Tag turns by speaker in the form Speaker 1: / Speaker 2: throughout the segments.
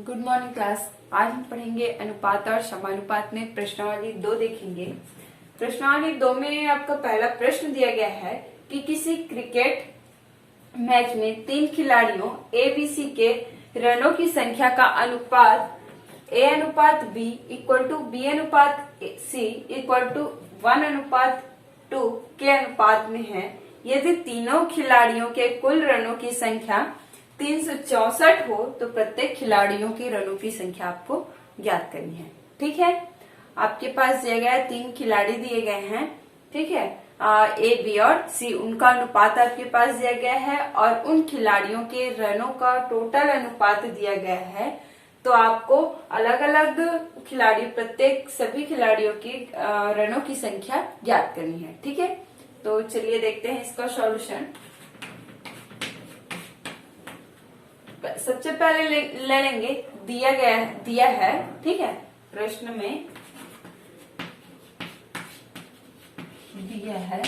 Speaker 1: Good morning class. आज हम पढ़ेंगे अनुपात और समानुपात में प्रश्नावली 2 देखेंगे। प्रश्नावली 2 में आपका पहला प्रश्न दिया गया है कि किसी क्रिकेट मैच में 3 खिलाड़ियों ए बी सी के रनों की संख्या का अनुपात ए अनुपात बी इक्वल टू बी अनुपात सी इक्वल टू 1:2 के अनुपात में है। यदि तीनों खिलाड़ियों के कुल रनों की संख्या 364 हो तो प्रत्येक खिलाड़ियों के रनों की संख्या आपको ज्ञात करनी है। ठीक है, आपके पास दिया गया है 3 खिलाड़ी दिए गए हैं। ठीक है, ए बी और सी, उनका अनुपात आपके पास दिया गया है और उन खिलाड़ियों के रनों का टोटल अनुपात दिया गया है। तो आपको अलग अलग खिलाड़ी, प्रत्येक सभी खिलाड़ियों की रनों की संख्या ज्ञात करनी है। ठीक है, तो चलिए देखते हैं इसका सॉल्यूशन। सबसे पहले ले लेंगे दिया है। ठीक है, प्रश्न में दिया है,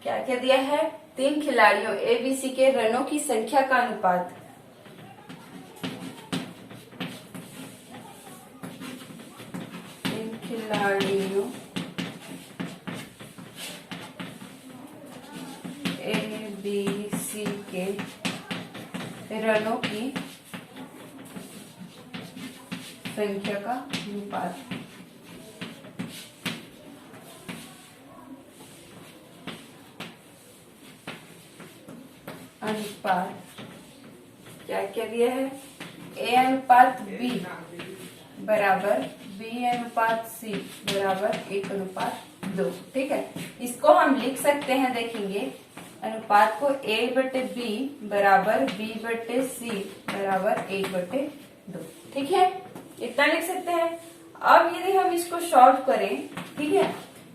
Speaker 1: क्या क्या दिया है? 3 खिलाड़ियों ए बी सी के रनों की संख्या का अनुपात। खिलाड़ियों ए बी सी के रनों की संख्या का अनुपात। क्या क्या दिया है? ए अनुपात बी बराबर बी अनुपात सी बराबर 1:2। ठीक है, इसको हम लिख सकते हैं, देखेंगे अनुपात को A/B बराबर B/C बराबर 1/2। ठीक है, इतना लिख सकते हैं। अब यदि हम इसको सॉल्व करें, ठीक है,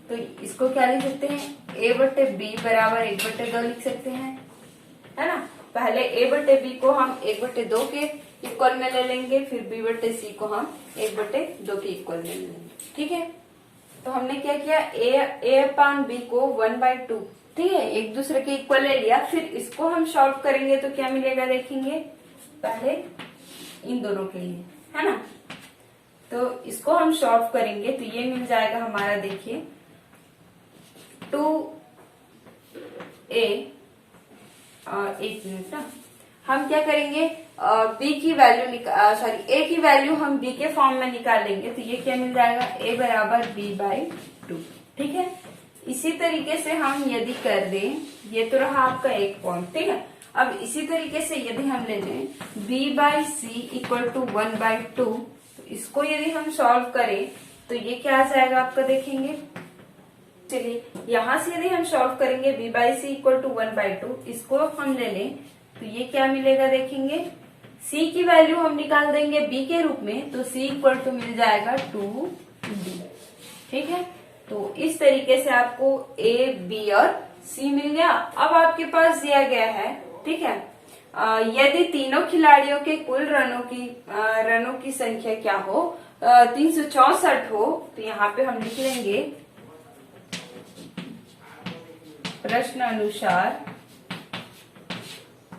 Speaker 1: तो इसको क्या लिख सकते हैं? A/B बराबर 1/2 लिख सकते हैं, है ना। पहले A/B को हम 1/2 के इक्वल में ले लेंगे, फिर B/C को हम 1/2 के इक्वल में ले लेंगे। ठीक है, तो हमने क्या किया? A/B को 1/2, ठीक है, एक दूसरे के इक्वल ले लिया। फिर इसको हम सॉल्व करेंगे तो क्या मिलेगा, देखेंगे पहले इन दोनों के लिए, है ना। तो इसको हम सॉल्व करेंगे तो ये मिल जाएगा हमारा, देखिए 2A। एक मिनट ना, हम क्या करेंगे? बी की वैल्यू ए की वैल्यू हम बी के फॉर्म में निकाल लेंगे तो ये क्या मिल जाएगा? ए बराबर B/2। ठीक है, इसी तरीके से हम यदि कर दें, ये तो रहा आपका एक पॉइंट। ठीक है, अब इसी तरीके से यदि हम ले लें B/C इक्वल टू 1/2, तो इसको यदि हम सॉल्व करें तो ये क्या आ जाएगा आपका, देखेंगे। चलिए, यहां से यदि हम सॉल्व करेंगे B/C इक्वल टू 1/2, इसको हम ले लें तो ये क्या मिलेगा, देखेंगे। C की वैल्यू हम निकाल देंगे B के रूप में, तो C इक्वल टू मिल जाएगा 2B। ठीक है, तो इस तरीके से आपको A, B और C मिल गया। अब आपके पास दिया गया है, ठीक है, यदि तीनों खिलाड़ियों के कुल रनों की संख्या क्या हो, 364 हो, तो यहाँ पे हम लिख लेंगे प्रश्न अनुसार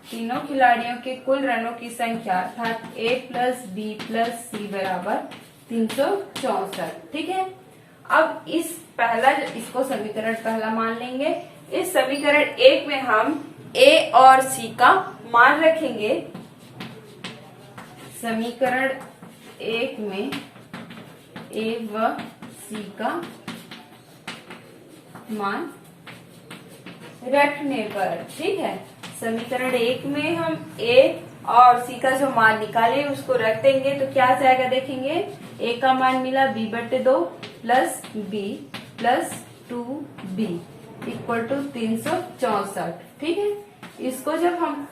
Speaker 1: तीनों खिलाड़ियों के कुल रनों की संख्या अर्थात A+B+C बराबर 364। ठीक है, अब इसको समीकरण पहला मान लेंगे। इस समीकरण 1 में हम A और C का मान रखेंगे। समीकरण 1 में A व C का मान रखने पर, ठीक है, समीकरण 1 में हम A और C का जो मान निकाले उसको रख देंगे तो क्या आ जाएगा, देखेंगे। A का मान मिला B/2 plus B plus 2B equal to 364। ठीक है, इसको जब हम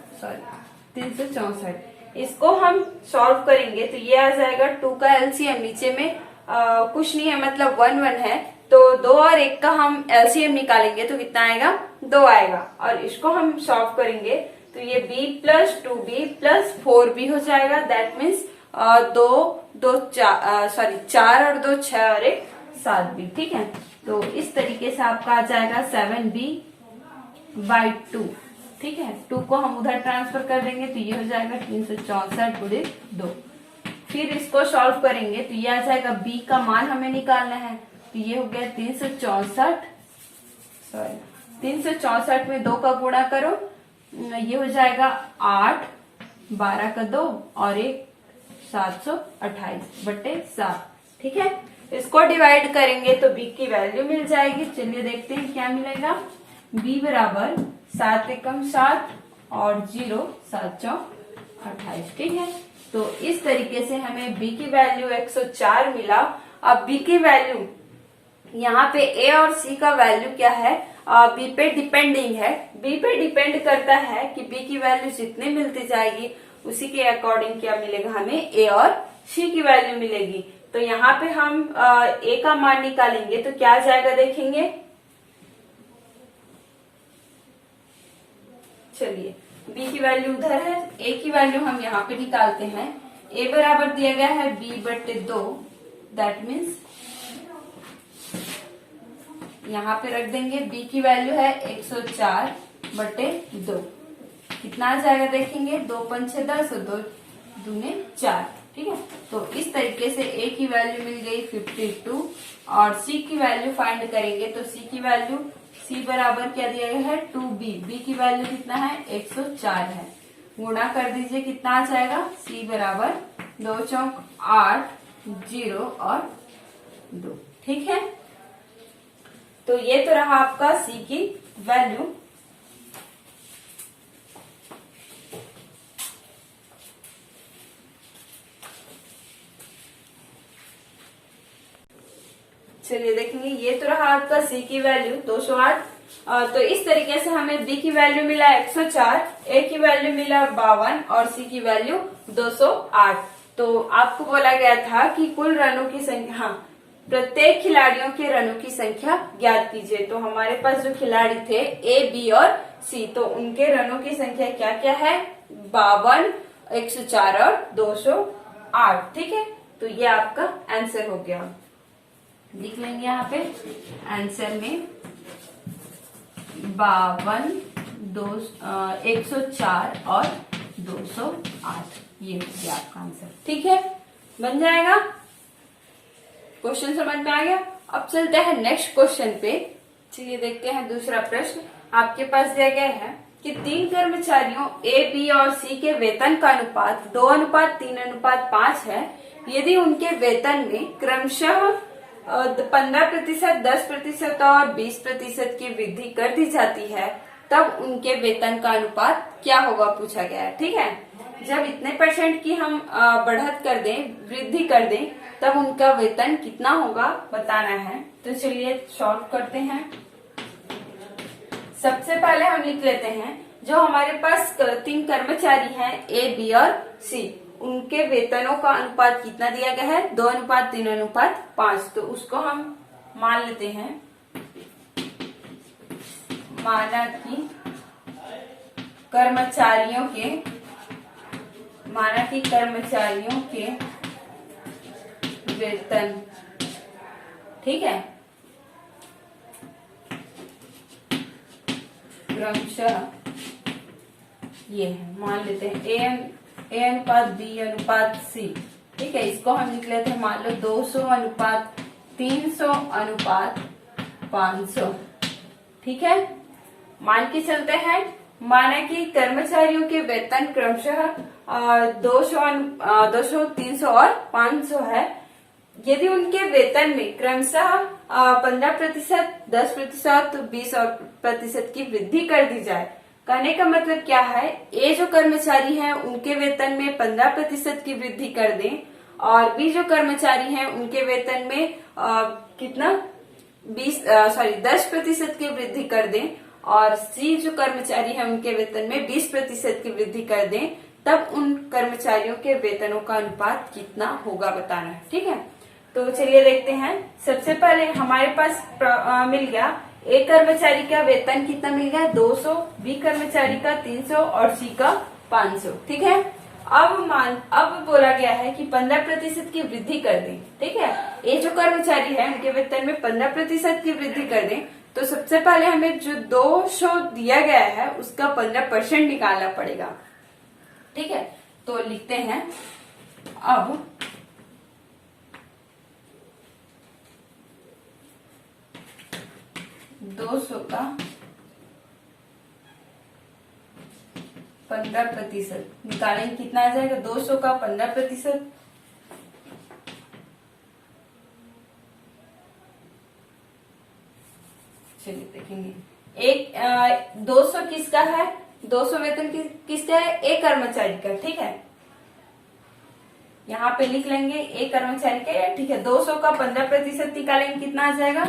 Speaker 1: 364 इसको हम सॉल्व करेंगे तो ये आ जाएगा 2 का एलसीएम, नीचे में कुछ नहीं है, मतलब 1 1 है, तो 2 और 1 का हम एलसीएम निकालेंगे तो कितना आएगा? 2 आएगा। और इसको हम सॉल्व करेंगे तो ये B plus 2B plus 4B हो जाएगा। दैट मीन्स 4 और 2 6 और 1 7B। ठीक है, तो इस तरीके से आपका आ जाएगा 7B/2। ठीक है, 2 को हम उधर ट्रांसफर कर देंगे तो ये हो जाएगा 364 गुणे 2। फिर इसको सॉल्व करेंगे तो ये आ जाएगा b का मान हमें निकालना है, तो ये हो गया 364 में 2 का गुणा करो, ये हो जाएगा 8, 12 का 2 और 1 728/7। ठीक है, इसको डिवाइड करेंगे तो b की वैल्यू मिल जाएगी। चलिए देखते हैं क्या मिलेगा। b बराबर 7 एकम 7 और 0 7 चौक 28। ठीक है, तो इस तरीके से हमें b की वैल्यू 104 मिला। अब b की वैल्यू यहाँ पे a और c का वैल्यू क्या है, b पे डिपेंडिंग है। b पे डिपेंड करता है कि b की वैल्यू जितनी मिलती जाएगी उसी के अकॉर्डिंग क्या मिलेगा, हमें a और c की वैल्यू मिलेगी। तो यहाँ पे हम a का मान निकालेंगे तो क्या आ जाएगा देखेंगे। चलिए, b की वैल्यू उधर है, a की वैल्यू हम यहाँ पे निकालते हैं। a बराबर दिया गया है b/2, दैट मीन्स यहाँ पे रख देंगे। b की वैल्यू है 104/2, कितना आ जाएगा देखेंगे, 2 पंच 10 और 2 दूने 4। ठीक है, तो इस तरीके से a की वैल्यू मिल गई 52 और c की वैल्यू फाइंड करेंगे तो c की वैल्यू c बराबर क्या दिया गया है 2b, b की वैल्यू कितना है 104 है, गुणा कर दीजिए कितना आ जाएगा, c बराबर 2 चौक 8, 0 और 2। ठीक है, तो ये तो रहा आपका c की वैल्यू। चलिए देखेंगे, ये तो रहा आपका c की वैल्यू 208। तो इस तरीके से हमें b की वैल्यू मिला 104, a की वैल्यू मिला 52 और c की वैल्यू 208। तो आपको बोला गया था कि कुल रनों की संख्या, हाँ, प्रत्येक खिलाड़ियों के रनों की संख्या ज्ञात कीजिए। तो हमारे पास जो खिलाड़ी थे a, b और c, तो उनके रनों की संख्या क्या क्या है, 52, 104 और 208। ठीक है, तो ये आपका आंसर हो गया। लिख लेंगे यहाँ पे आंसर में 52, 104 और 208, ये हो गया आपका आंसर। ठीक है, बन जाएगा। क्वेश्चन समझ में आ गया। अब चलते हैं नेक्स्ट क्वेश्चन पे। चलिए देखते हैं दूसरा प्रश्न। आपके पास दिया गया है कि 3 कर्मचारियों ए, बी और सी के वेतन का अनुपात 2:3:5 है। यदि उनके वेतन में क्रमशः 15%, 10% और 20% की वृद्धि कर दी जाती है, तब उनके वेतन का अनुपात क्या होगा, पूछा गया है। ठीक है, जब इतने % की हम बढ़त कर दें, वृद्धि कर दें, तब उनका वेतन कितना होगा बताना है। तो चलिए सॉल्व करते हैं। सबसे पहले हम लिख लेते हैं जो हमारे पास 3 कर्मचारी हैं ए, बी और सी, उनके वेतनों का अनुपात कितना दिया गया है, 2:3:5। तो उसको हम मान लेते हैं, माना कि कर्मचारियों के वेतन, ठीक है, क्रमशः ये है, मान लेते हैं ए अनुपात बी अनुपात सी। ठीक है, इसको हम लिख लेते हैं, मान लो 200:300:500। ठीक है, मान के चलते हैं, माना कि कर्मचारियों के वेतन क्रमशः 200, 300 और 500 है। यदि उनके वेतन में क्रमशः 15%, 10%, 20% की वृद्धि कर दी जाए, कहने का मतलब क्या है, ए जो कर्मचारी हैं उनके वेतन में 15% की वृद्धि कर दें और बी जो कर्मचारी हैं उनके वेतन में कितना 10% की वृद्धि कर दें और सी जो कर्मचारी हैं उनके वेतन में 20% की वृद्धि कर दें, तब उन कर्मचारियों के वेतनों का अनुपात कितना होगा बताना है। ठीक है, तो चलिए देखते हैं। सबसे पहले हमारे पास मिल गया ए कर्मचारी का वेतन कितना मिल गया 200, बी कर्मचारी का 300 और सी का 500। ठीक है, अब बोला गया है कि 15% की वृद्धि कर दें। ठीक है, ए जो कर्मचारी है उनके वेतन में 15% की वृद्धि कर दें, तो सबसे पहले हमें जो 200 दिया गया है उसका 15% निकालना पड़ेगा। ठीक है, तो लिखते हैं अब 200 का 15% निकालेंगे, कितना आ जाएगा? 200 का 15%, चलिए देखेंगे। 200 किसका है? 200 वेतन किसका है? एक कर्मचारी का। ठीक है, यहाँ पे लिख लेंगे एक कर्मचारी का। ठीक है, 200 का 15% निकालेंगे, कितना आ जाएगा?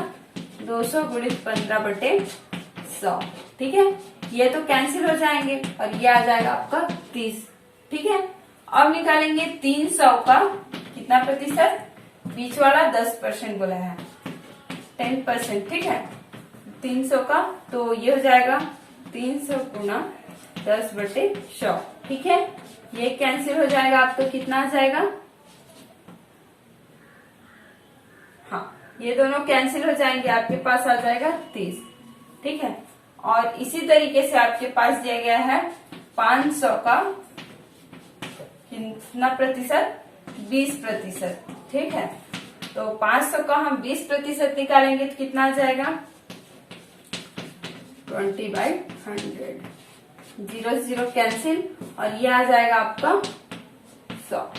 Speaker 1: 200 गुणित 15/100। ठीक है, ये तो कैंसिल हो जाएंगे और ये आ जाएगा आपका 30। ठीक है, अब निकालेंगे 300 का कितना प्रतिशत? बीच वाला 10% बोला है, 10%। ठीक है, 300 का तो ये हो जाएगा 300 गुना 10/100। ठीक है, ये कैंसिल हो जाएगा, आपको कितना आ जाएगा? हाँ, ये दोनों कैंसिल हो जाएंगे, आपके पास आ जाएगा 30। ठीक है, और इसी तरीके से आपके पास दिया गया है 500 का कितना प्रतिशत? 20%। ठीक है, तो 500 का हम 20% निकालेंगे तो कितना आ जाएगा? 20/100। 0 0 कैंसिल और ये आ जाएगा आपका 100।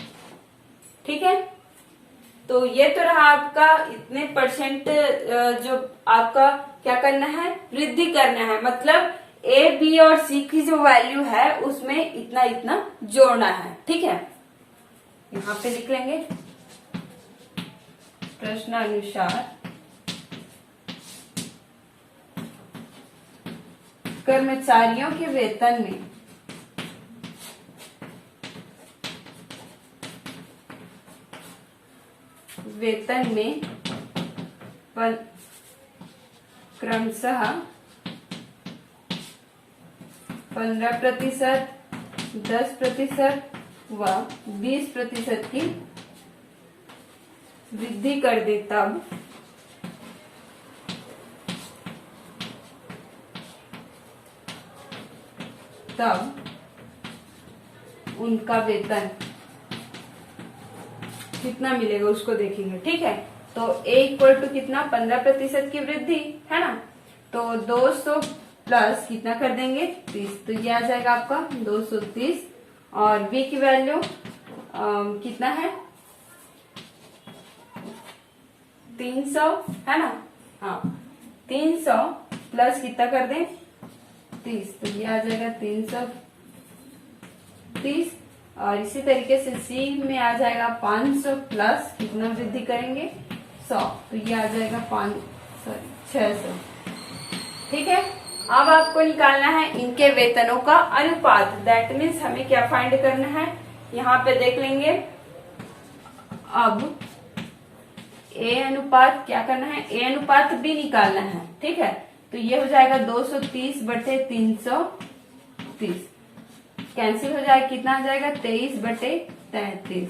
Speaker 1: ठीक है, तो ये तो रहा आपका इतने परसेंट। जो आपका क्या करना है? वृद्धि करना है, मतलब ए, बी और सी की जो वैल्यू है उसमें इतना इतना जोड़ना है। ठीक है, यहाँ पे लिख लेंगे प्रश्नानुसार कर्मचारियों के वेतन में क्रमशः 15%, 10% व 20% की वृद्धि कर दे, तब उनका वेतन कितना मिलेगा उसको देखेंगे। ठीक है, तो A इक्वल टू कितना? 15% की वृद्धि है ना, तो 200 प्लस कितना कर देंगे? 30, तो ये आ जाएगा आपका 230। और B की वैल्यू कितना है? 300 है ना। हाँ, 300 प्लस कितना कर दें? 30, तो ये आ जाएगा 330। और इसी तरीके से सी में आ जाएगा 500 प्लस कितना वृद्धि करेंगे? 100, तो ये आ जाएगा 600। ठीक है, अब आपको निकालना है इनके वेतनों का अनुपात। दैट मीन्स हमें क्या फाइंड करना है? यहाँ पे देख लेंगे। अब ए अनुपात क्या करना है? ए अनुपात बी निकालना है। ठीक है, तो ये हो जाएगा 230/330, कैंसिल हो जाएगा, कितना आ जाएगा? 23/33।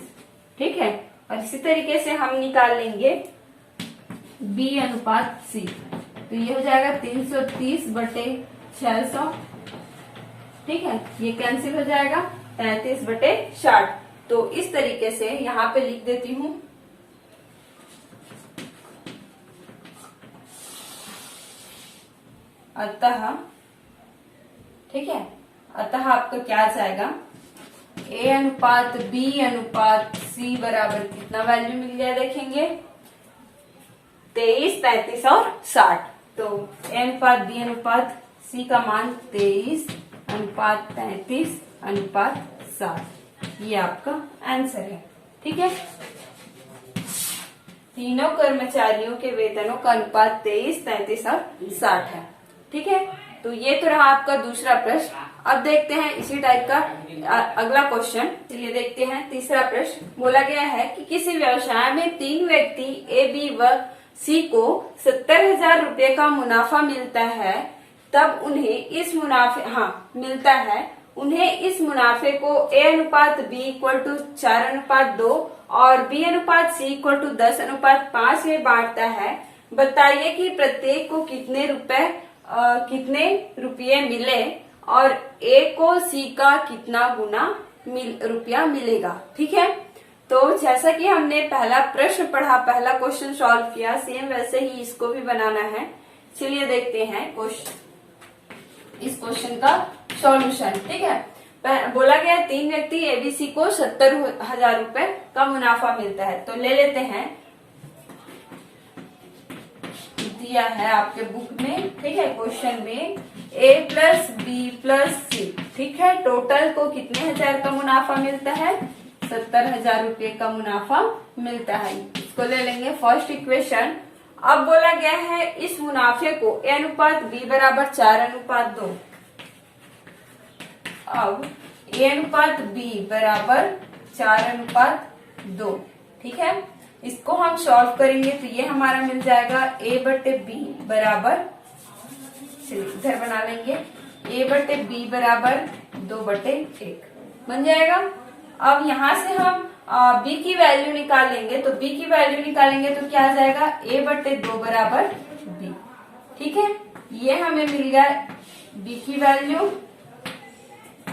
Speaker 1: ठीक है, और इसी तरीके से हम निकाल लेंगे बी अनुपात सी, तो ये हो जाएगा 330/600। ठीक है, ये कैंसिल हो जाएगा 33/60। तो इस तरीके से यहाँ पे लिख देती हूँ। अतः ठीक है, अतः आपका क्या आ जाएगा? ए अनुपात बी अनुपात सी बराबर कितना वैल्यू मिल गया? देखेंगे 23, 33 और 60। तो ए अनुपात बी अनुपात सी का मान 23:33:60, ये आपका आंसर है। ठीक है, तीनों कर्मचारियों के वेतनों का अनुपात 23, 33 और 60 है। ठीक है, तो ये तो रहा आपका दूसरा प्रश्न। अब देखते हैं इसी टाइप का अगला क्वेश्चन। चलिए देखते हैं तीसरा प्रश्न। बोला गया है कि किसी व्यवसाय में 3 व्यक्ति ए, बी व सी को 70,000 रुपए का मुनाफा मिलता है, तब उन्हें इस मुनाफे को ए अनुपात बी इक्वल टू 4:2 और बी अनुपात सी इक्वल टू 10:5 में बांटता है, बताइए कि प्रत्येक को कितने रुपये मिले और ए को सी का कितना गुना रुपया मिलेगा। ठीक है, तो जैसा कि हमने पहला प्रश्न पढ़ा, पहला क्वेश्चन सॉल्व किया, सेम वैसे ही इसको भी बनाना है। चलिए देखते हैं इस क्वेश्चन का सॉल्यूशन। ठीक है, बोला गया 3 व्यक्ति एबीसी को 70,000 रुपए का मुनाफा मिलता है। तो ले लेते हैं, दिया है आपके बुक में। ठीक है, क्वेश्चन में ए प्लस बी प्लस सी। ठीक है, टोटल को कितने हजार का मुनाफा मिलता है? 70,000 रुपये का मुनाफा मिलता है। इसको ले लेंगे फर्स्ट इक्वेशन। अब बोला गया है इस मुनाफे को ए अनुपात बी बराबर 4:2। अब ए अनुपात बी बराबर 4:2। ठीक है, इसको हम सॉल्व करेंगे तो ये हमारा मिल जाएगा ए बटे बी बराबर, चलिए इधर बना लेंगे, ए बटे बी बराबर 2/1 बन जाएगा। अब यहाँ से हम b की वैल्यू निकाल लेंगे, तो b की वैल्यू निकालेंगे तो क्या आ जाएगा? a बटे 2 बराबर b। ठीक है, ये हमें मिल गया b की वैल्यू।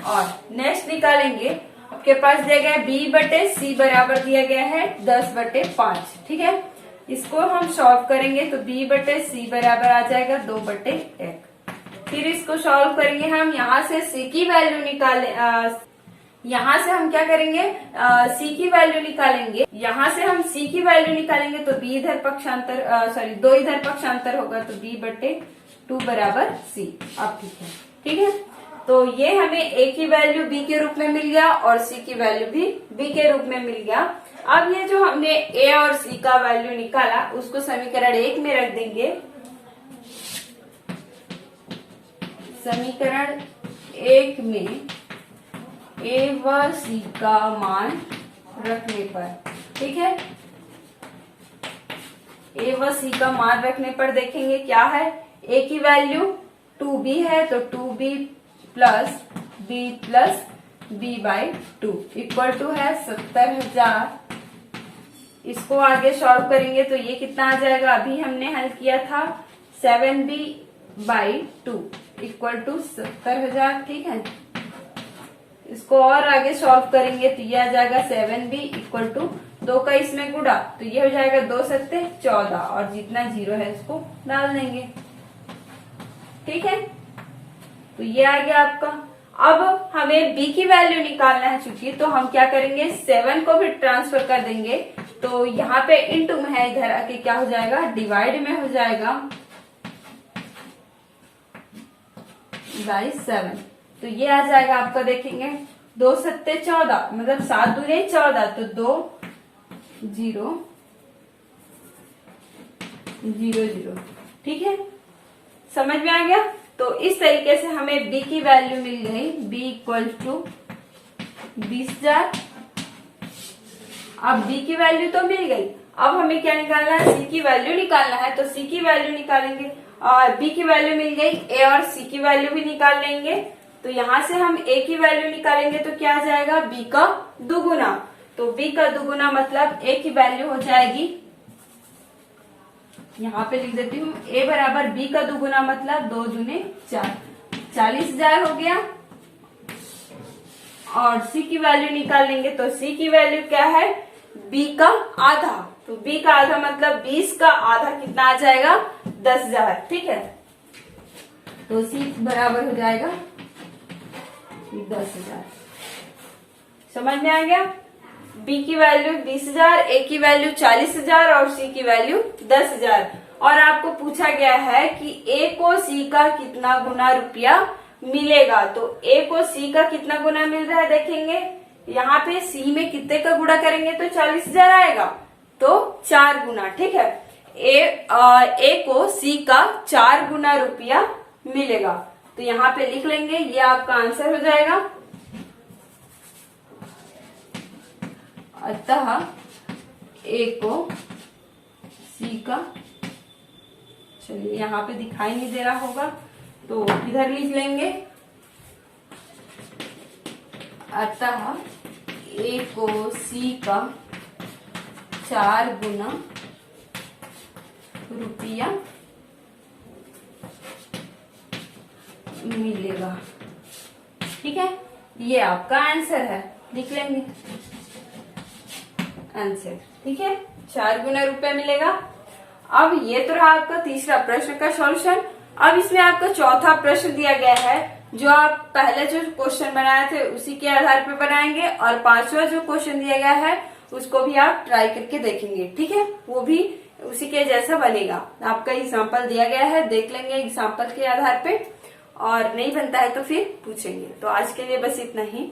Speaker 1: और नेक्स्ट निकालेंगे, आपके पास दिया गया b बटे c बराबर दिया गया है 10/5। ठीक है, इसको हम सॉल्व करेंगे तो b बटे c बराबर आ जाएगा 2/1। फिर इसको सॉल्व करेंगे हम, यहाँ से c की वैल्यू यहाँ से हम क्या करेंगे? सी की वैल्यू निकालेंगे। यहाँ से हम सी की वैल्यू निकालेंगे तो बी इधर पक्षांतर, 2 इधर पक्षांतर होगा तो b बटे 2 बराबर सी। अब ठीक है, तो ये हमें ए की वैल्यू बी के रूप में मिल गया और सी की वैल्यू भी बी के रूप में मिल गया। अब ये जो हमने ए और सी का वैल्यू निकाला उसको समीकरण 1 में रख देंगे। समीकरण 1 में ए व सी का मान रखने पर, ठीक है, ए व सी का मान रखने पर देखेंगे क्या है। ए की वैल्यू 2b है तो 2b plus b/2 equal to है 70,000। इसको आगे सॉल्व करेंगे तो ये कितना आ जाएगा? अभी हमने हल किया था 7b/2 इक्वल टू 70,000। ठीक है, इसको और आगे सॉल्व करेंगे तो ये आ जाएगा 7b इक्वल टू 2 का इसमें गुणा तो ये हो जाएगा 2 सत्ते 14 और जितना जीरो है इसको डाल देंगे। ठीक है, तो ये आ गया आपका। अब हमें b की वैल्यू निकालना है चूंकि, तो हम क्या करेंगे 7 को भी ट्रांसफर कर देंगे। तो यहाँ पे इंटू में है, इधर आके क्या हो जाएगा? डिवाइड में हो जाएगा बाई 7। तो ये आ जाएगा आपका, देखेंगे 2 सत्ते 14 मतलब 7 दूने 14 तो 2 0 0 0। ठीक है, समझ में आ गया। तो इस तरीके से हमें b की वैल्यू मिल गई, b इक्वल टू 20,000। अब b की वैल्यू तो मिल गई, अब हमें क्या निकालना है? c की वैल्यू निकालना है। तो c की वैल्यू निकालेंगे और b की वैल्यू मिल गई, a और c की वैल्यू भी निकाल लेंगे। तो यहाँ से हम a की वैल्यू निकालेंगे तो क्या आ जाएगा? b का दुगुना। तो b का दुगुना मतलब a की वैल्यू हो जाएगी, यहाँ पे लिख देती हूँ, a बराबर b का दुगुना मतलब 2 दूने 4, 40,000 हो गया। और c की वैल्यू निकाल लेंगे तो c की वैल्यू क्या है? b का आधा। तो b का आधा मतलब 20 का आधा कितना आ जाएगा? 10,000। ठीक है, तो c बराबर हो जाएगा 10,000। समझ में आ गया। b की वैल्यू 20,000, a की वैल्यू 40,000 और c की वैल्यू 10,000। और आपको पूछा गया है कि a को c का कितना गुना रुपया मिलेगा। तो a को c का कितना गुना मिल रहा है देखेंगे, यहाँ पे c में कितने का गुणा करेंगे तो 40,000 आएगा, तो 4 गुना। ठीक है, a को c का 4 गुना रुपया मिलेगा। तो यहाँ पे लिख लेंगे, ये आपका आंसर हो जाएगा। अतः a को c का, चलिए यहाँ पे दिखाई नहीं दे रहा होगा तो इधर लिख लेंगे, अतः a को c का 4 गुना रुपया मिलेगा। ठीक है, ये आपका आंसर है, लिख लेंगे आंसर। ठीक है, 4 गुना रुपया मिलेगा। अब ये तो रहा आपका तीसरा प्रश्न का सॉल्यूशन। अब इसमें आपका चौथा प्रश्न दिया गया है, जो आप पहले जो क्वेश्चन बनाए थे उसी के आधार पर बनाएंगे, और पांचवा जो क्वेश्चन दिया गया है उसको भी आप ट्राई करके देखेंगे। ठीक है, वो भी उसी के जैसा बनेगा। आपका एग्जाम्पल दिया गया है, देख लेंगे एग्जाम्पल के आधार पे, और नहीं बनता है तो फिर पूछेंगे। तो आज के लिए बस इतना ही।